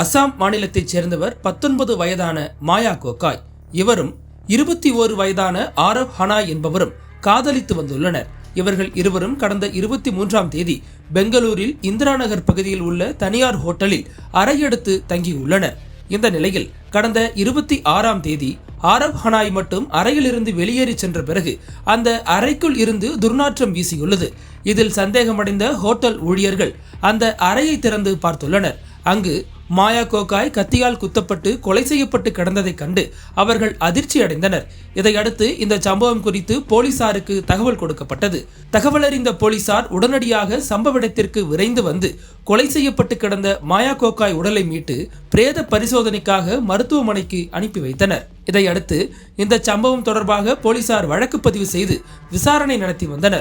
அசாம் மாநிலத்தைச் சேர்ந்தவர் 19 வயதான மாயா கோகாய். இவரும் 21 வயதான ஆரவ் ஹனாய் என்பவரும் காதலித்து வந்துள்ளனர். இவர்கள் இருவரும் கடந்த 23ஆம் தேதி பெங்களூரில் இந்திரா நகர் பகுதியில் உள்ள தனியார் ஹோட்டலில் அறையெடுத்து தங்கியுள்ளனர். இந்த நிலையில் கடந்த 26ஆம் தேதி ஆரவ் ஹனாய் மட்டும் அறையிலிருந்து வெளியேறி சென்ற பிறகு அந்த அறைக்குள் இருந்து துர்நாற்றம் வீசியுள்ளது. இதில் சந்தேகமடைந்த ஹோட்டல் ஊழியர்கள் அந்த அறையை திறந்து பார்த்துள்ளனர். அங்கு மாயா கோகாய் கத்தியால் குத்தப்பட்டு கொலை செய்யப்பட்டு கிடந்ததை கண்டு அவர்கள் அதிர்ச்சி அடைந்தனர். இதையடுத்து இந்த சம்பவம் குறித்து போலீசாருக்கு தகவல் கொடுக்கப்பட்டது. தகவல் அறிந்த போலீசார் உடனடியாக சம்பவ இடத்திற்கு விரைந்து வந்து கொலை செய்யப்பட்டு கிடந்த மாயா கோகாய் உடலை மீட்டு பிரேத பரிசோதனைக்காக மருத்துவமனைக்கு அனுப்பி வைத்தனர். இதையடுத்து இந்த சம்பவம் தொடர்பாக போலீசார் வழக்கு பதிவு செய்து விசாரணை நடத்தி வந்தனர்.